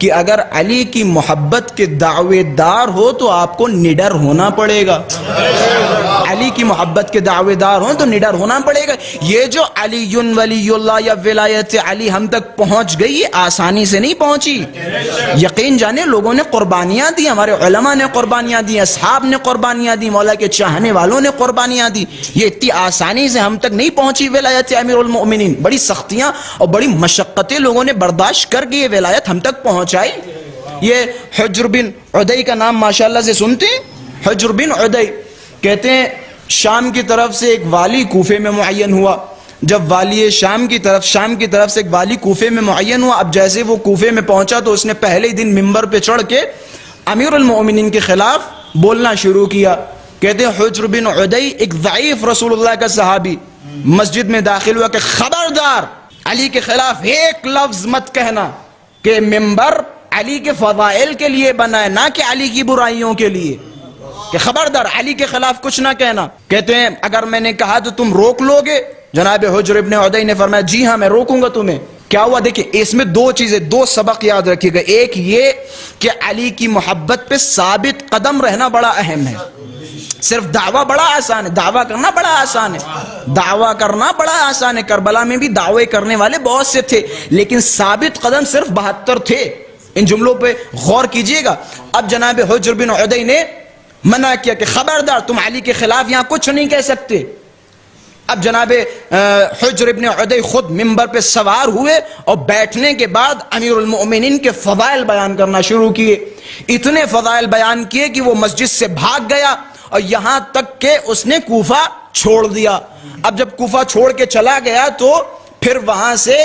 کہ اگر علی کی محبت کے دعوے دار ہو تو آپ کو نڈر ہونا پڑے گا. علی کی محبت کے دعوے دار ہوں تو نڈر ہونا پڑے گا. یہ جو علی ولی اللہ یا ولایت علی ہم تک پہنچ گئی یہ آسانی سے نہیں پہنچی. یقین جانے لوگوں نے قربانیاں دی, ہمارے علماء نے قربانیاں دی, اصحاب نے قربانیاں دی, مولا کے چاہنے والوں نے قربانیاں دی. یہ اتنی آسانی سے ہم تک نہیں پہنچی ولایت امیر المؤمنین. بڑی سختیاں اور بڑی مشقتیں لوگوں نے برداشت کر کے یہ ولایت ہم تک پہنچائی. یہ حجر بن عدی کا نام ماشاءاللہ سے سنتے ہیں. حجر بن عدی کہتے ہیں شام کی طرف سے ایک والی کوفے میں معین ہوا. جب والی شام کی طرف سے ایک والی کوفے میں معین ہوا, اب جیسے وہ کوفے میں پہنچا تو اس نے پہلے ہی دن منبر پہ چڑھ کے امیر المؤمنین کے خلاف بولنا شروع کیا. کہتے ہیں حجر بن عدی ایک ضعیف رسول اللہ کا صحابی مسجد میں داخل ہوا کہ خبردار علی کے خلاف ایک لفظ مت کہنا, کہ منبر علی کے فضائل کے لیے بنا ہے نہ کہ علی کی برائیوں کے لیے, کہ خبردار علی کے خلاف کچھ نہ کہنا. کہتے ہیں اگر میں نے کہا تو تم روک لو گے؟ جناب حجر ابن عدی نے فرمایا جی ہاں میں روکوں گا تمہیں. کیا ہوا دیکھیں اس میں دو چیزیں, دو سبق یاد رکھیے گا. ایک یہ کہ علی کی محبت پہ ثابت قدم رہنا بڑا اہم ہے. صرف دعویٰ بڑا آسان ہے, دعویٰ کرنا بڑا آسان ہے, دعویٰ کرنا بڑا آسان ہے. کربلا میں بھی دعوے کرنے والے بہت سے تھے لیکن ثابت قدم صرف 72 تھے. ان جملوں پہ غور کیجئے گا. اب جناب حجر بن عدی نے منع کیا کہ خبردار تم علی کے خلاف یہاں کچھ نہیں کہہ سکتے. اب جناب حجر ابن عدی خود منبر پہ سوار ہوئے اور بیٹھنے کے بعد امیر المؤمنین کے فضائل بیان کرنا شروع کیے. اتنے فضائل بیان کیے کہ وہ مسجد سے بھاگ گیا اور یہاں تک کہ اس نے کوفہ چھوڑ دیا. اب جب کوفہ چھوڑ کے چلا گیا تو پھر وہاں سے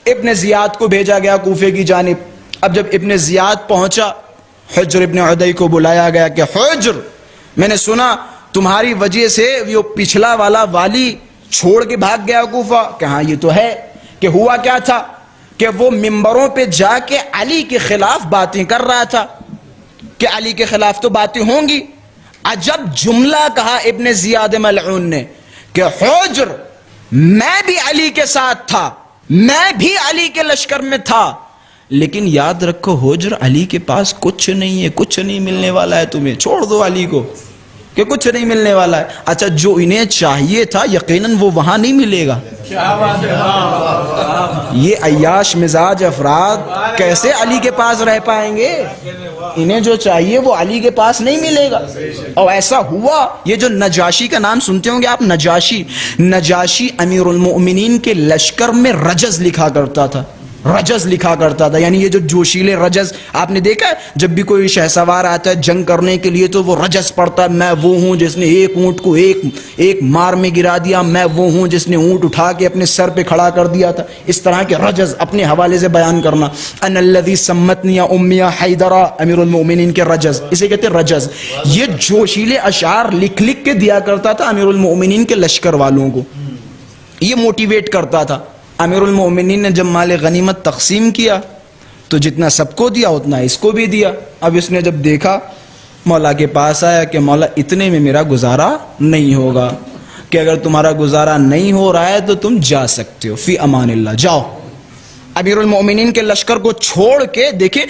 ابن زیاد کو بھیجا گیا کوفے کی جانب. اب جب ابن زیاد پہنچا حجر ابن عدی کو بلایا گیا کہ حجر میں نے سنا تمہاری وجہ سے وہ پچھلا والا والی چھوڑ کے بھاگ گیا کوفہ. کہ ہاں یہ تو ہے. کہ ہوا کیا تھا کہ وہ منبروں پہ جا کے علی کے خلاف باتیں کر رہا تھا, کہ علی کے خلاف تو باتیں ہوں گی. عجب جملہ کہا ابن زیاد ملعون نے کہ حجر میں بھی علی کے ساتھ تھا, میں بھی علی کے لشکر میں تھا, لیکن یاد رکھو حجر علی کے پاس کچھ نہیں ہے, کچھ نہیں ملنے والا ہے تمہیں, چھوڑ دو علی کو کہ کچھ نہیں ملنے والا ہے. اچھا جو انہیں چاہیے تھا یقیناً وہ وہاں نہیں ملے گا. یہ عیاش مزاج افراد کیسے علی کے پاس رہ پائیں گے؟ انہیں جو چاہیے وہ علی کے پاس نہیں ملے گا. اور ایسا ہوا. یہ جو نجاشی کا نام سنتے ہوں گے آپ, نجاشی امیر المؤمنین کے لشکر میں رجز لکھا کرتا تھا. رجز لکھا کرتا تھا, یعنی یہ جو جوشیلے رجز آپ نے دیکھا ہے, جب بھی کوئی شہسوار آتا ہے جنگ کرنے کے لیے تو وہ رجز پڑتا ہے, میں وہ ہوں جس نے ایک اونٹ کو ایک مار میں گرا دیا, میں وہ ہوں جس نے اونٹ اٹھا کے اپنے سر پہ کھڑا کر دیا تھا. اس طرح کے رجز اپنے حوالے سے بیان کرنا. ان الذی سمتنی امی حیدرا, امیر المؤمنین کے رجز, اسے کہتے ہیں رجز. یہ جوشیلے اشعار لکھ لکھ کے دیا کرتا تھا امیر المؤمنین کے لشکر والوں کو, یہ موٹیویٹ کرتا تھا. امیر المؤمنین نے جب مال غنیمت تقسیم کیا تو جتنا سب کو دیا اتنا اس کو بھی دیا. اب اس نے جب دیکھا مولا کے پاس آیا کہ مولا اتنے میں میرا گزارا نہیں ہوگا, کہ اگر تمہارا گزارا نہیں ہو رہا ہے تو تم جا سکتے ہو, فی امان اللہ, جاؤ. امیر المؤمنین کے لشکر کو چھوڑ کے دیکھیں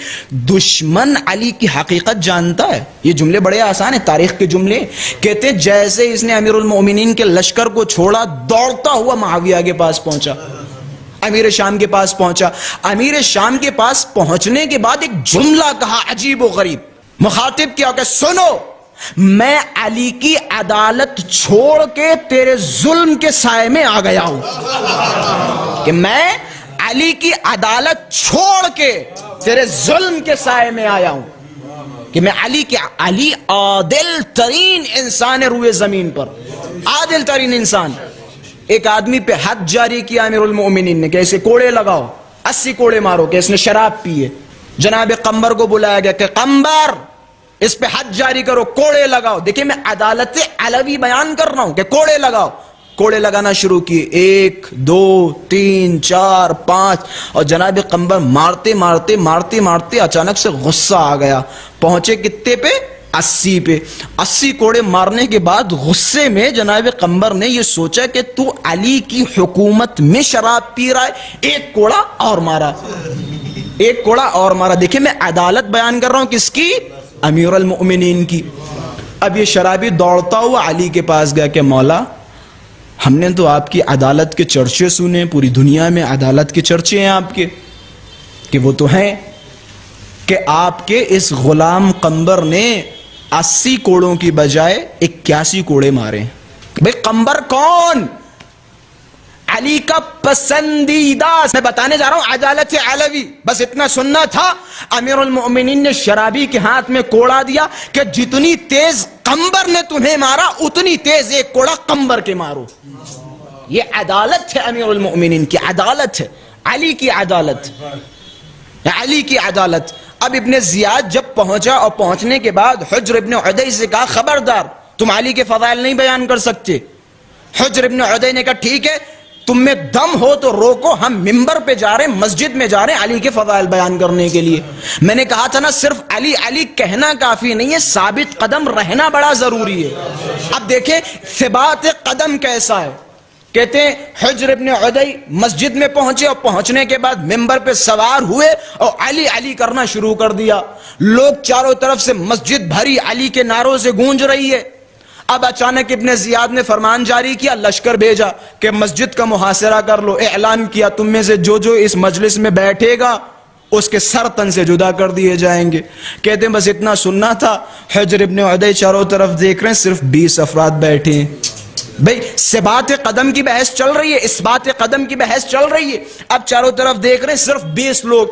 دشمن علی کی حقیقت جانتا ہے. یہ جملے بڑے آسان ہیں, تاریخ کے جملے. کہتے جیسے اس نے امیر المؤمنین کے لشکر کو چھوڑا دوڑتا ہوا معاویہ کے پاس پہنچا, امیر شام کے پاس پہنچا. امیر شام کے پاس پہنچنے کے بعد ایک جملہ کہا عجیب و غریب. مخاطب کیا کہ سنو, میں علی کی عدالت چھوڑ کے تیرے ظلم کے سائے میں آ گیا ہوں, کہ میں علی کی عدالت چھوڑ کے تیرے ظلم کے سائے میں آیا ہوں, کہ میں علی عادل ترین انسان روئے زمین پر, عادل ترین انسان. ایک آدمی پہ حد جاری کیا امیر المؤمنین نے کہ اسے کوڑے لگاؤ, 80 کوڑے مارو, کہ اس نے شراب پی ہے. جناب قمبر کو بلایا گیا کہ قمبر اس پہ حد جاری کرو, کوڑے لگاؤ. دیکھیں میں عدالت علوی بیان کر رہا ہوں کہ کوڑے لگاؤ. کوڑے لگانا شروع کیے, 1 2 3 4 5, اور جناب قمبر مارتے مارتے مارتے مارتے اچانک سے غصہ آ گیا. پہنچے کتے پہ, 80 پہ. 80 کوڑے مارنے کے بعد غصے میں جناب قمبر نے یہ سوچا کہ تو علی کی حکومت میں شراب پی رہا ہے, ایک کوڑا اور مارا. ایک کوڑا اور مارا. دیکھیں میں عدالت بیان کر رہا ہوں کس کی؟ امیر المؤمنین کی. اب یہ شرابی دوڑتا ہوا علی کے پاس گیا کہ مولا ہم نے تو آپ کی عدالت کے چرچے سنے, پوری دنیا میں عدالت کے چرچے ہیں آپ کے, کہ وہ تو ہیں کہ آپ کے اس غلام قمبر نے 80 کوڑوں کی بجائے 81 کوڑے مارے. بھئی قمبر کون؟ علی کا پسندیدہ. میں بتانے جا رہا ہوں عدالت علوی. بس اتنا سننا تھا, امیر المؤمنین نے شرابی کے ہاتھ میں کوڑا دیا کہ جتنی تیز قمبر نے تمہیں مارا اتنی تیز ایک کوڑا قمبر کے مارو. یہ عدالت ہے امیر المؤمنین کی عدالت ہے, علی کی عدالت, علی کی عدالت. اب ابن زیاد جب پہنچا اور پہنچنے کے بعد حجر ابن عدی سے کہا خبردار تم علی کے فضائل نہیں بیان کر سکتے. حجر ابن عدی نے کہا ٹھیک ہے تم میں دم ہو تو روکو, ہم ممبر پہ جا رہے ہیں, مسجد میں جا رہے ہیں علی کے فضائل بیان کرنے کے لیے. میں نے کہا تھا نا صرف علی علی کہنا کافی نہیں ہے, ثابت قدم رہنا بڑا ضروری ہے. اب دیکھیں ثبات قدم کیسا ہے. کہتے ہیں حجر ابن عدی مسجد میں پہنچے اور پہنچنے کے بعد ممبر پہ سوار ہوئے اور علی علی کرنا شروع کر دیا. لوگ چاروں طرف سے مسجد بھری علی کے نعروں سے گونج رہی ہے. اب اچانک ابن زیاد نے فرمان جاری کیا, لشکر بھیجا کہ مسجد کا محاصرہ کر لو. اعلان کیا تم میں سے جو اس مجلس میں بیٹھے گا اس کے سر تن سے جدا کر دیے جائیں گے. کہتے ہیں بس اتنا سننا تھا. حجر ابن عدی چاروں طرف دیکھ رہے ہیں, صرف 20 افراد بیٹھے ہیں. بھئی ثبات قدم کی بحث چل رہی ہے, اثبات قدم کی بحث چل رہی ہے. اب چاروں طرف دیکھ رہے ہیں صرف 20 لوگ.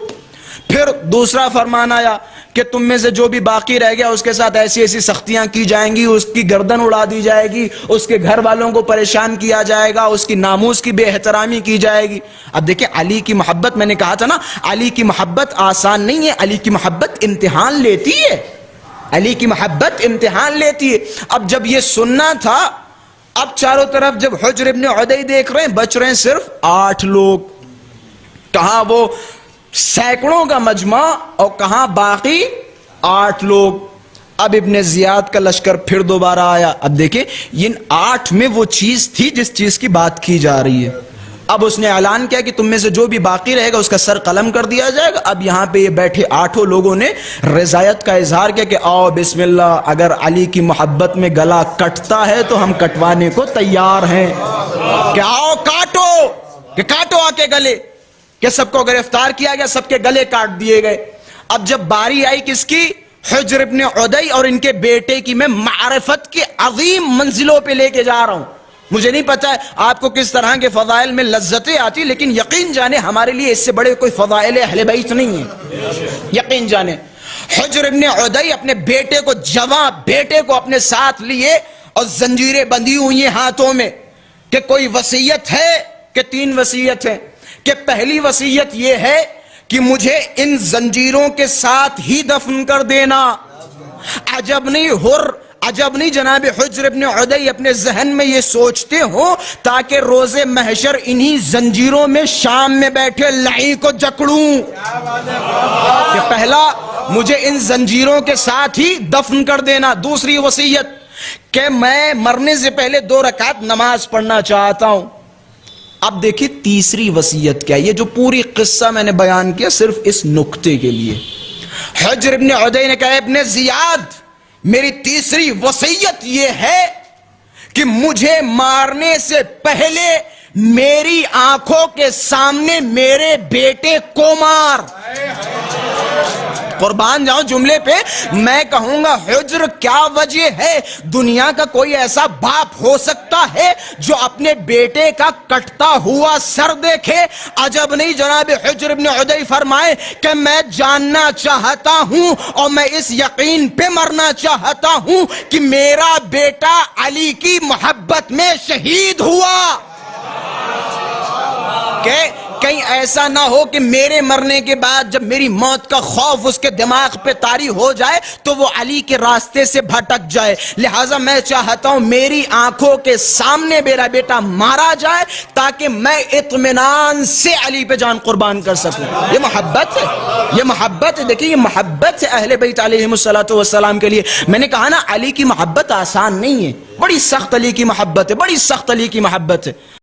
پھر دوسرا فرمان آیا کہ تم میں سے جو بھی باقی رہ گیا اس کے ساتھ ایسی ایسی سختیاں کی جائیں گی, اس کی گردن اڑا دی جائے گی, اس کے گھر والوں کو پریشان کیا جائے گا, اس کی ناموس کی بے احترامی کی جائے گی. اب دیکھیں علی کی محبت, میں نے کہا تھا نا علی کی محبت آسان نہیں ہے, علی کی محبت امتحان لیتی ہے, علی کی محبت امتحان لیتی ہے. اب جب یہ سننا تھا, اب چاروں طرف جب حجر ابن عدی دیکھ رہے ہیں بچ رہے ہیں صرف 8 لوگ. کہاں وہ سینکڑوں کا مجمع اور کہاں باقی 8 لوگ. اب ابن زیاد کا لشکر پھر دوبارہ آیا. اب دیکھیں ان 8 میں وہ چیز تھی جس چیز کی بات کی جا رہی ہے. اب اس نے اعلان کیا کہ تم میں سے جو بھی باقی رہے گا اس کا سر قلم کر دیا جائے گا. اب یہاں پہ یہ بیٹھے 8 لوگوں نے رضایت کا اظہار کیا کہ آؤ بسم اللہ, اگر علی کی محبت میں گلا کٹتا ہے تو ہم کٹوانے کو تیار ہیں. کہ آؤ کاٹو, کہ کاٹو آ کے گلے, کہ سب کو گرفتار کیا گیا, سب کے گلے کاٹ دیے گئے. اب جب باری آئی کس کی؟ حجر ابن عدی اور ان کے بیٹے کی. میں معرفت کی عظیم منزلوں پہ لے کے جا رہا ہوں. مجھے نہیں پتا ہے آپ کو کس طرح کے فضائل میں لذتیں آتی, لیکن یقین جانے ہمارے لیے اس سے بڑے کوئی فضائل اہل بیت نہیں ہیں. یقین جانے حجر ابن عدی اپنے بیٹے کو, جوان بیٹے کو اپنے ساتھ لیے اور زنجیریں بندھی ہوئی ہیں ہاتھوں میں کہ کوئی وصیت ہے, کہ 3 وصیت ہے. کہ پہلی وصیت یہ ہے کہ مجھے ان زنجیروں کے ساتھ ہی دفن کر دینا. عجب نہیں جناب حجر ابن عدی اپنے ذہن میں یہ سوچتے ہوں تاکہ روز محشر انہی زنجیروں میں شام میں بیٹھے لعی کو جکڑوں. کہ پہلا مجھے ان زنجیروں کے ساتھ ہی دفن کر دینا. دوسری وصیت کہ میں مرنے سے پہلے 2 رکعت نماز پڑھنا چاہتا ہوں. اب دیکھیں تیسری وصیت کیا. یہ جو پوری قصہ میں نے بیان کیا صرف اس نکتے کے لیے. حجر ابن عدی نے کہا ابن زیاد میری تیسری وصیت یہ ہے کہ مجھے مارنے سے پہلے میری آنکھوں کے سامنے میرے بیٹے کو مار. قربان جاؤں جملے پہ. میں کہوں گا حجر کیا وجہ ہے, دنیا کا کوئی ایسا باپ ہو سکتا ہے جو اپنے بیٹے کا کٹتا ہوا سر دیکھے؟ عجب نہیں جناب حجر ابن عدی فرمائے کہ میں جاننا چاہتا ہوں اور میں اس یقین پہ مرنا چاہتا ہوں کہ میرا بیٹا علی کی محبت میں شہید ہوا. کہ کہیں ایسا نہ ہو کہ میرے مرنے کے بعد جب میری موت کا خوف اس کے دماغ پہ طاری ہو جائے تو وہ علی کے راستے سے بھٹک جائے. لہٰذا میں چاہتا ہوں میری آنکھوں کے سامنے میرا بیٹا مارا جائے تاکہ میں اطمینان سے علی پہ جان قربان کر سکوں. یہ محبت ہے, یہ محبت ہے. دیکھیں یہ محبت ہے اہل بیت علیہم السلام کے لیے. میں نے کہا نا علی کی محبت آسان نہیں ہے, بڑی سخت علی کی محبت ہے, بڑی سخت علی کی محبت ہے.